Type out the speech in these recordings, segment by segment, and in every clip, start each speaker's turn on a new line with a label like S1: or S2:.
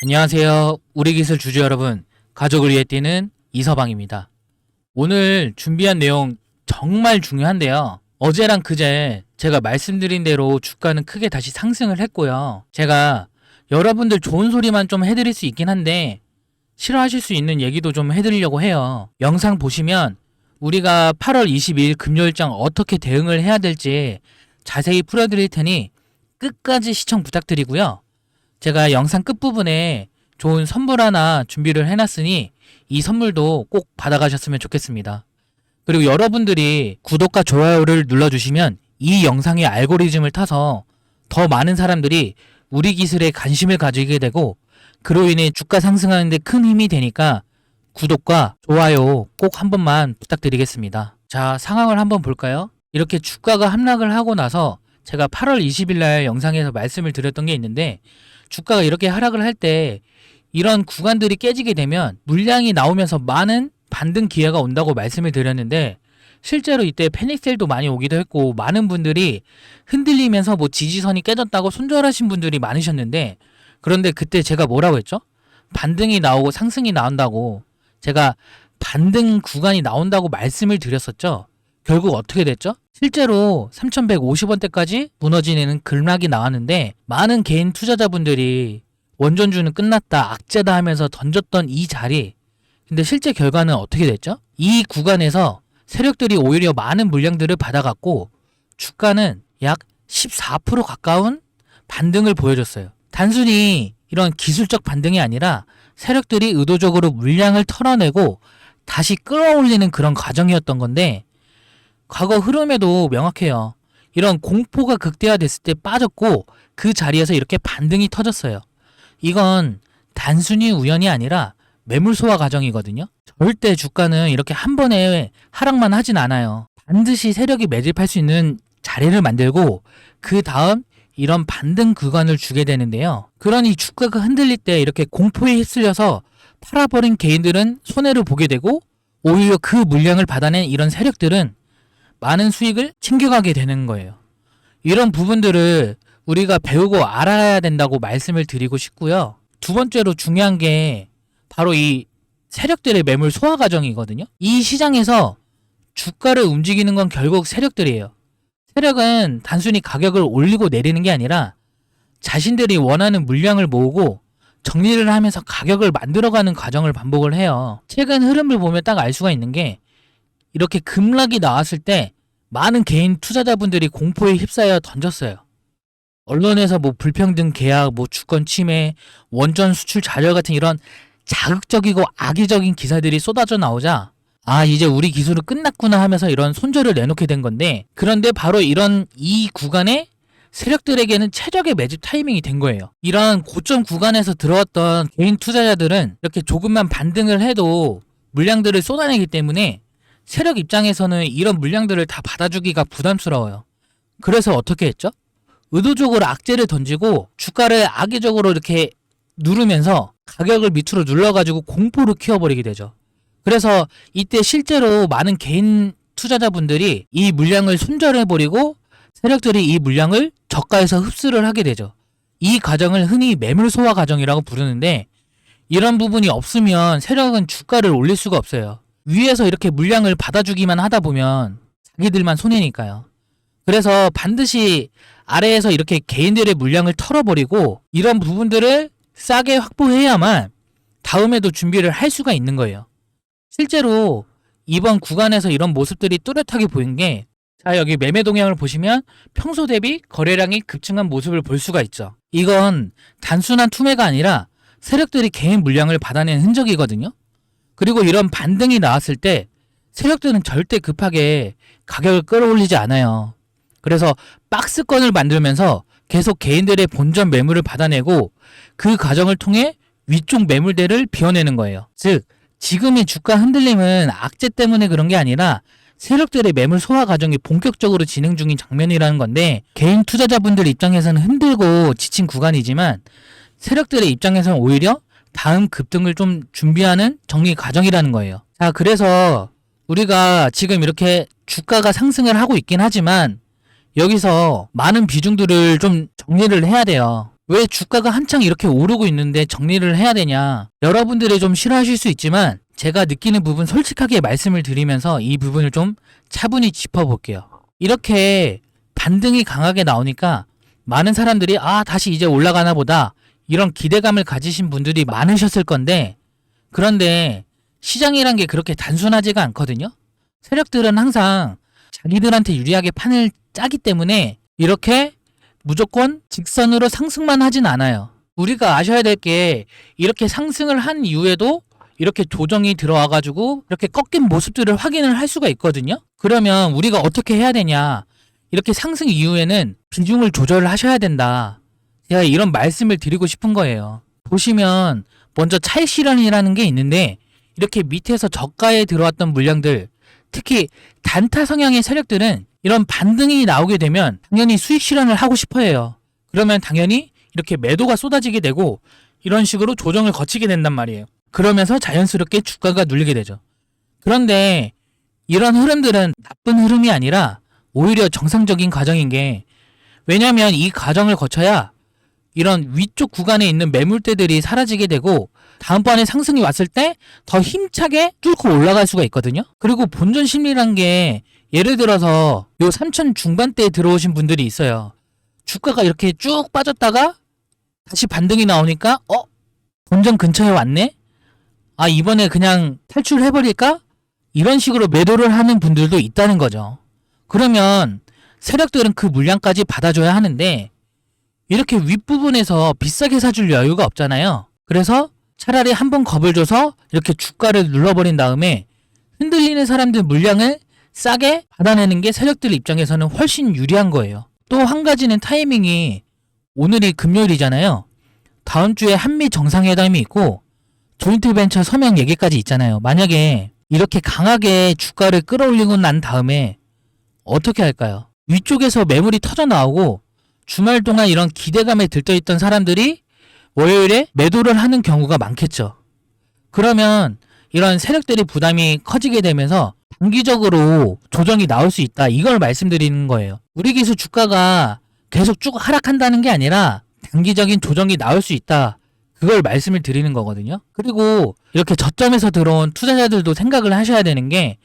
S1: 안녕하세요. 우리 기술 주주 여러분, 가족을 위해 뛰는 이서방입니다. 오늘 준비한 내용 정말 중요한데요. 어제랑 그제 제가 말씀드린 대로 주가는 크게 다시 상승을 했고요. 제가 여러분들 좋은 소리만 좀 해드릴 수 있긴 한데 싫어하실 수 있는 얘기도 좀 해드리려고 해요. 영상 보시면 우리가 8월 22일 금요일장 어떻게 대응을 해야 될지 자세히 풀어드릴 테니 끝까지 시청 부탁드리고요. 제가 영상 끝부분에 좋은 선물 하나 준비를 해놨으니 이 선물도 꼭 받아가셨으면 좋겠습니다. 그리고 여러분들이 구독과 좋아요를 눌러주시면 이 영상의 알고리즘을 타서 더 많은 사람들이 우리 기술에 관심을 가지게 되고 그로 인해 주가 상승하는 데 큰 힘이 되니까 구독과 좋아요 꼭 한 번만 부탁드리겠습니다. 자, 상황을 한번 볼까요? 이렇게 주가가 함락을 하고 나서 제가 8월 20일 날 영상에서 말씀을 드렸던 게 있는데 주가가 이렇게 하락을 할 때 이런 구간들이 깨지게 되면 물량이 나오면서 많은 반등 기회가 온다고 말씀을 드렸는데 실제로 이때 패닉셀도 많이 오기도 했고 많은 분들이 흔들리면서 뭐 지지선이 깨졌다고 손절하신 분들이 많으셨는데 그런데 그때 제가 뭐라고 했죠? 반등이 나오고 상승이 나온다고 제가 반등 구간이 나온다고 말씀을 드렸었죠. 결국 어떻게 됐죠? 실제로 3150원대까지 무너지는 급락이 나왔는데 많은 개인 투자자분들이 원전주는 끝났다, 악재다 하면서 던졌던 이 자리, 근데 실제 결과는 어떻게 됐죠? 이 구간에서 세력들이 오히려 많은 물량들을 받아갔고 주가는 약 14% 가까운 반등을 보여줬어요. 단순히 이런 기술적 반등이 아니라 세력들이 의도적으로 물량을 털어내고 다시 끌어올리는 그런 과정이었던 건데 과거 흐름에도 명확해요. 이런 공포가 극대화됐을 때 빠졌고 그 자리에서 이렇게 반등이 터졌어요. 이건 단순히 우연이 아니라 매물 소화 과정이거든요. 절대 주가는 이렇게 한 번에 하락만 하진 않아요. 반드시 세력이 매집할 수 있는 자리를 만들고 그 다음 이런 반등 구간을 주게 되는데요. 그러니 주가가 흔들릴 때 이렇게 공포에 휩쓸려서 팔아버린 개인들은 손해를 보게 되고 오히려 그 물량을 받아낸 이런 세력들은 많은 수익을 챙겨가게 되는 거예요. 이런 부분들을 우리가 배우고 알아야 된다고 말씀을 드리고 싶고요. 두 번째로 중요한 게 바로 이 세력들의 매물 소화 과정이거든요. 이 시장에서 주가를 움직이는 건 결국 세력들이에요. 세력은 단순히 가격을 올리고 내리는 게 아니라 자신들이 원하는 물량을 모으고 정리를 하면서 가격을 만들어가는 과정을 반복을 해요. 최근 흐름을 보면 딱 알 수가 있는 게 이렇게 급락이 나왔을 때 많은 개인 투자자분들이 공포에 휩싸여 던졌어요. 언론에서 뭐 불평등 계약, 뭐 주권 침해, 원전 수출 자료 같은 이런 자극적이고 악의적인 기사들이 쏟아져 나오자 아 이제 우리 기술은 끝났구나 하면서 이런 손절을 내놓게 된 건데 그런데 바로 이런 이 구간에 세력들에게는 최적의 매집 타이밍이 된 거예요. 이런 고점 구간에서 들어왔던 개인 투자자들은 이렇게 조금만 반등을 해도 물량들을 쏟아내기 때문에 세력 입장에서는 이런 물량들을 다 받아주기가 부담스러워요. 그래서 어떻게 했죠? 의도적으로 악재를 던지고 주가를 악의적으로 이렇게 누르면서 가격을 밑으로 눌러가지고 공포를 키워버리게 되죠. 그래서 이때 실제로 많은 개인 투자자분들이 이 물량을 손절해버리고 세력들이 이 물량을 저가에서 흡수를 하게 되죠. 이 과정을 흔히 매물 소화 과정이라고 부르는데 이런 부분이 없으면 세력은 주가를 올릴 수가 없어요. 위에서 이렇게 물량을 받아주기만 하다 보면 자기들만 손해니까요. 그래서 반드시 아래에서 이렇게 개인들의 물량을 털어버리고 이런 부분들을 싸게 확보해야만 다음에도 준비를 할 수가 있는 거예요. 실제로 이번 구간에서 이런 모습들이 뚜렷하게 보인 게 자 여기 매매 동향을 보시면 평소 대비 거래량이 급증한 모습을 볼 수가 있죠. 이건 단순한 투매가 아니라 세력들이 개인 물량을 받아낸 흔적이거든요. 그리고 이런 반등이 나왔을 때 세력들은 절대 급하게 가격을 끌어올리지 않아요. 그래서 박스권을 만들면서 계속 개인들의 본전 매물을 받아내고 그 과정을 통해 위쪽 매물대를 비워내는 거예요. 즉 지금의 주가 흔들림은 악재 때문에 그런 게 아니라 세력들의 매물 소화 과정이 본격적으로 진행 중인 장면이라는 건데 개인 투자자분들 입장에서는 힘들고 지친 구간이지만 세력들의 입장에서는 오히려 다음 급등을 좀 준비하는 정리 과정이라는 거예요. 자, 그래서 우리가 지금 이렇게 주가가 상승을 하고 있긴 하지만 여기서 많은 비중들을 좀 정리를 해야 돼요. 왜 주가가 한창 이렇게 오르고 있는데 정리를 해야 되냐. 여러분들이 좀 싫어하실 수 있지만 제가 느끼는 부분 솔직하게 말씀을 드리면서 이 부분을 좀 차분히 짚어볼게요. 이렇게 반등이 강하게 나오니까 많은 사람들이 다시 이제 올라가나 보다 이런 기대감을 가지신 분들이 많으셨을 건데, 그런데 시장이란 게 그렇게 단순하지가 않거든요. 세력들은 항상 자기들한테 유리하게 판을 짜기 때문에 이렇게 무조건 직선으로 상승만 하진 않아요. 우리가 아셔야 될 게, 이렇게 상승을 한 이후에도 이렇게 조정이 들어와가지고 이렇게 꺾인 모습들을 확인을 할 수가 있거든요. 그러면 우리가 어떻게 해야 되냐. 이렇게 상승 이후에는 비중을 조절을 하셔야 된다. 제가 이런 말씀을 드리고 싶은 거예요. 보시면 먼저 차익 실현이라는 게 있는데, 이렇게 밑에서 저가에 들어왔던 물량들, 특히 단타 성향의 세력들은 이런 반등이 나오게 되면 당연히 수익 실현을 하고 싶어 해요. 그러면 당연히 이렇게 매도가 쏟아지게 되고 이런 식으로 조정을 거치게 된단 말이에요. 그러면서 자연스럽게 주가가 눌리게 되죠. 그런데 이런 흐름들은 나쁜 흐름이 아니라 오히려 정상적인 과정인 게, 왜냐면 이 과정을 거쳐야 이런 위쪽 구간에 있는 매물대들이 사라지게 되고 다음번에 상승이 왔을 때 더 힘차게 뚫고 올라갈 수가 있거든요. 그리고 본전 심리란 게, 예를 들어서 요 3천 중반대에 들어오신 분들이 있어요. 주가가 이렇게 쭉 빠졌다가 다시 반등이 나오니까 본전 근처에 왔네? 이번에 그냥 탈출해버릴까? 이런 식으로 매도를 하는 분들도 있다는 거죠. 그러면 세력들은 그 물량까지 받아줘야 하는데 이렇게 윗부분에서 비싸게 사줄 여유가 없잖아요. 그래서 차라리 한번 겁을 줘서 이렇게 주가를 눌러버린 다음에 흔들리는 사람들 물량을 싸게 받아내는 게 세력들 입장에서는 훨씬 유리한 거예요. 또 한 가지는 타이밍이, 오늘이 금요일이잖아요. 다음 주에 한미 정상회담이 있고 조인트 벤처 서명 얘기까지 있잖아요. 만약에 이렇게 강하게 주가를 끌어올리고 난 다음에 어떻게 할까요? 위쪽에서 매물이 터져 나오고 주말 동안 이런 기대감에 들떠있던 사람들이 월요일에 매도를 하는 경우가 많겠죠. 그러면 이런 세력들이 부담이 커지게 되면서 단기적으로 조정이 나올 수 있다. 이걸 말씀드리는 거예요. 우리 기수 주가가 계속 쭉 하락한다는 게 아니라 단기적인 조정이 나올 수 있다. 그걸 말씀을 드리는 거거든요. 그리고 이렇게 저점에서 들어온 투자자들도 생각을 하셔야 되는 게,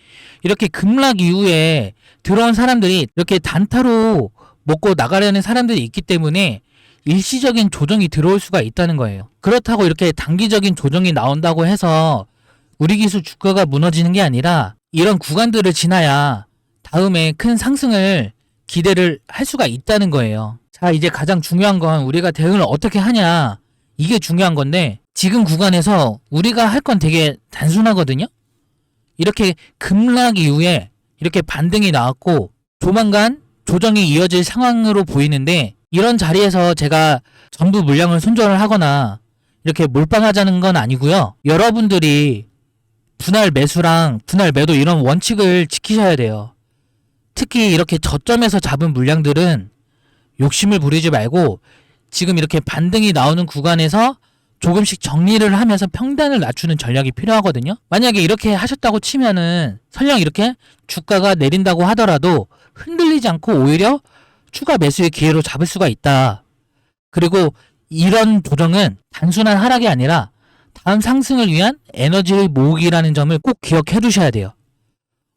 S1: 이렇게 급락 이후에 들어온 사람들이 이렇게 단타로 먹고 나가려는 사람들이 있기 때문에 일시적인 조정이 들어올 수가 있다는 거예요. 그렇다고 이렇게 단기적인 조정이 나온다고 해서 우리 기수 주가가 무너지는 게 아니라 이런 구간들을 지나야 다음에 큰 상승을 기대를 할 수가 있다는 거예요. 자, 이제 가장 중요한 건 우리가 대응을 어떻게 하냐, 이게 중요한 건데, 지금 구간에서 우리가 할 건 되게 단순하거든요. 이렇게 급락 이후에 이렇게 반등이 나왔고 조만간 조정이 이어질 상황으로 보이는데, 이런 자리에서 제가 전부 물량을 손절을 하거나 이렇게 몰빵하자는 건 아니고요. 여러분들이 분할 매수랑 분할 매도 이런 원칙을 지키셔야 돼요. 특히 이렇게 저점에서 잡은 물량들은 욕심을 부리지 말고 지금 이렇게 반등이 나오는 구간에서 조금씩 정리를 하면서 평단을 낮추는 전략이 필요하거든요. 만약에 이렇게 하셨다고 치면은 설령 이렇게 주가가 내린다고 하더라도 흔들리지 않고 오히려 추가 매수의 기회로 잡을 수가 있다. 그리고 이런 조정은 단순한 하락이 아니라 다음 상승을 위한 에너지의 모으기라는 점을 꼭 기억해 두셔야 돼요.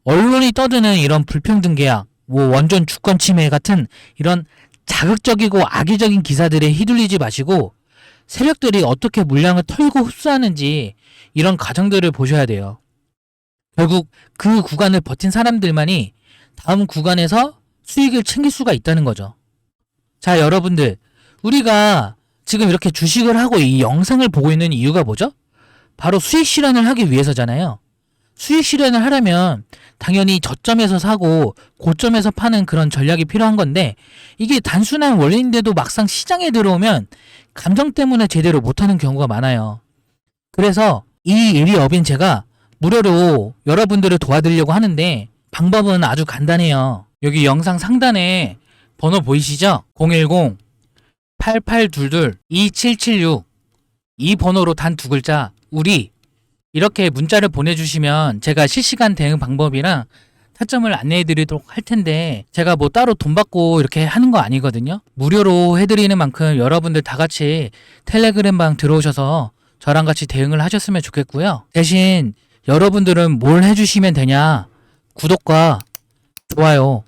S1: 언론이 떠드는 이런 불평등 계약, 원전 주권 침해 같은 이런 자극적이고 악의적인 기사들에 휘둘리지 마시고 세력들이 어떻게 물량을 털고 흡수하는지 이런 과정들을 보셔야 돼요. 결국 그 구간을 버틴 사람들만이 다음 구간에서 수익을 챙길 수가 있다는 거죠. 자, 여러분들, 우리가 지금 이렇게 주식을 하고 이 영상을 보고 있는 이유가 뭐죠? 바로 수익 실현을 하기 위해서잖아요. 수익 실현을 하려면 당연히 저점에서 사고 고점에서 파는 그런 전략이 필요한 건데, 이게 단순한 원리인데도 막상 시장에 들어오면 감정 때문에 제대로 못하는 경우가 많아요. 그래서 이 일이 업인 제가 무료로 여러분들을 도와드리려고 하는데, 방법은 아주 간단해요. 여기 영상 상단에 번호 보이시죠? 010-8822-2776, 이 번호로 단 두 글자 우리, 이렇게 문자를 보내주시면 제가 실시간 대응 방법이랑 타점을 안내해 드리도록 할 텐데 제가 뭐 따로 돈 받고 이렇게 하는 거 아니거든요. 무료로 해드리는 만큼 여러분들 다 같이 텔레그램 방 들어오셔서 저랑 같이 대응을 하셨으면 좋겠고요. 대신 여러분들은 뭘 해주시면 되냐? 구독과 좋아요.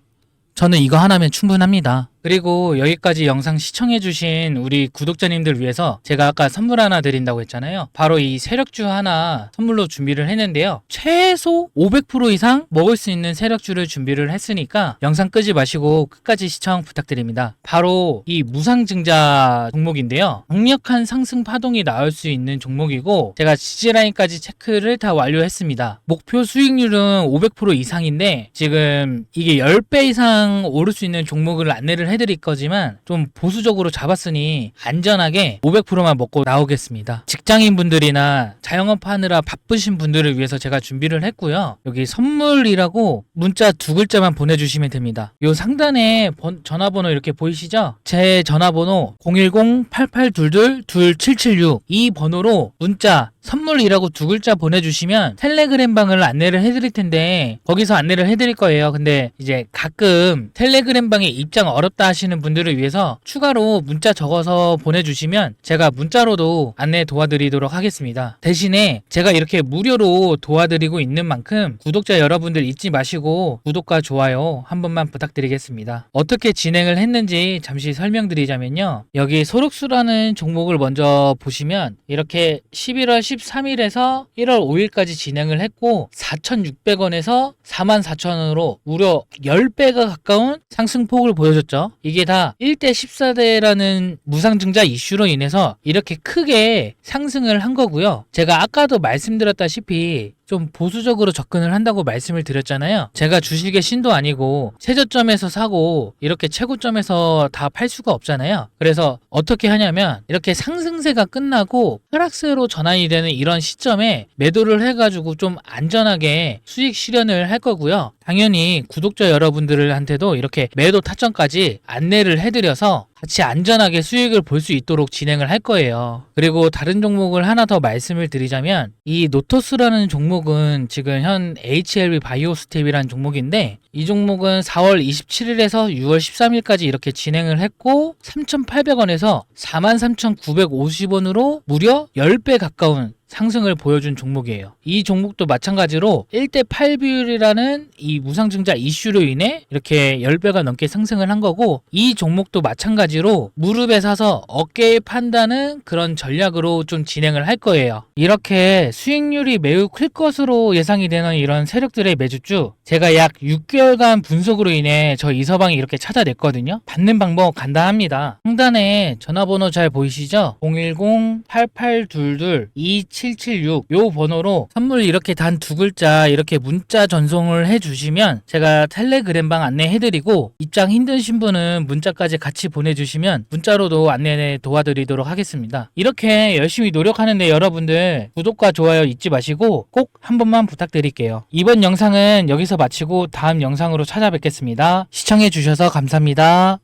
S1: 저는 이거 하나면 충분합니다. 그리고 여기까지 영상 시청해주신 우리 구독자님들 위해서 제가 아까 선물 하나 드린다고 했잖아요. 바로 이 세력주 하나 선물로 준비를 했는데요. 최소 500% 이상 먹을 수 있는 세력주를 준비를 했으니까 영상 끄지 마시고 끝까지 시청 부탁드립니다. 바로 이 무상증자 종목인데요. 강력한 상승 파동이 나올 수 있는 종목이고 제가 지지라인까지 체크를 다 완료했습니다. 목표 수익률은 500% 이상인데 지금 이게 10배 이상 오를 수 있는 종목을 안내를 해드릴 거지만 좀 보수적으로 잡았으니 안전하게 500%만 먹고 나오겠습니다. 직장인 분들이나 자영업 하느라 바쁘신 분들을 위해서 제가 준비를 했고요. 여기 선물이라고 문자 2글자만 보내주시면 됩니다. 요 상단에 전화번호 이렇게 보이시죠? 제 전화번호 010-8822-2776 이 번호로 문자 선물이라고 2글자 보내주시면 텔레그램 방을 안내를 해드릴 텐데 거기서 안내를 해드릴 거예요. 근데 이제 가끔 텔레그램 방에 입장 어렵다 하시는 분들을 위해서 추가로 문자 적어서 보내주시면 제가 문자로도 안내 도와드리도록 하겠습니다. 대신에 제가 이렇게 무료로 도와드리고 있는 만큼 구독자 여러분들 잊지 마시고 구독과 좋아요 한 번만 부탁드리겠습니다. 어떻게 진행을 했는지 잠시 설명드리자면요. 여기 소록수라는 종목을 먼저 보시면 이렇게 11월 13일에서 1월 5일까지 진행을 했고 4,600원에서 44,000원으로 무려 10배가 가까운 상승폭을 보여줬죠. 이게 다 1대 14대라는 무상증자 이슈로 인해서 이렇게 크게 상승을 한 거고요. 제가 아까도 말씀드렸다시피 좀 보수적으로 접근을 한다고 말씀을 드렸잖아요. 제가 주식의 신도 아니고 최저점에서 사고 이렇게 최고점에서 다 팔 수가 없잖아요. 그래서 어떻게 하냐면 이렇게 상승세가 끝나고 하락세로 전환이 되는 이런 시점에 매도를 해가지고 좀 안전하게 수익 실현을 할 거고요. 당연히 구독자 여러분들한테도 이렇게 매도 타점까지 안내를 해드려서 같이 안전하게 수익을 볼 수 있도록 진행을 할 거예요. 그리고 다른 종목을 하나 더 말씀을 드리자면 이 노토스라는 종목은 지금 현 HLB 바이오스텝이라는 종목인데 이 종목은 4월 27일에서 6월 13일까지 이렇게 진행을 했고 3,800원에서 43,950원으로 무려 10배 가까운 상승을 보여준 종목이에요. 이 종목도 마찬가지로 1대 8 비율이라는 이 무상증자 이슈로 인해 이렇게 10배가 넘게 상승을 한 거고 이 종목도 마찬가지로 무릎에 사서 어깨에 판다는 그런 전략으로 좀 진행을 할 거예요. 이렇게 수익률이 매우 클 것으로 예상이 되는 이런 세력들의 매주주 제가 약 6개월간 분석으로 인해 저 이서방이 이렇게 찾아냈거든요. 받는 방법 간단합니다. 상단에 전화번호 잘 보이시죠? 010-8822-2776 요 번호로 선물 이렇게 단 2글자 이렇게 문자 전송을 해주시면 제가 텔레그램방 안내해드리고 입장 힘드신 분은 문자까지 같이 보내주시면 문자로도 안내 도와드리도록 하겠습니다. 이렇게 열심히 노력하는데 여러분들 구독과 좋아요 잊지 마시고 꼭 한 번만 부탁드릴게요. 이번 영상은 여기서 마치고 다음 영상으로 찾아뵙겠습니다. 시청해주셔서 감사합니다.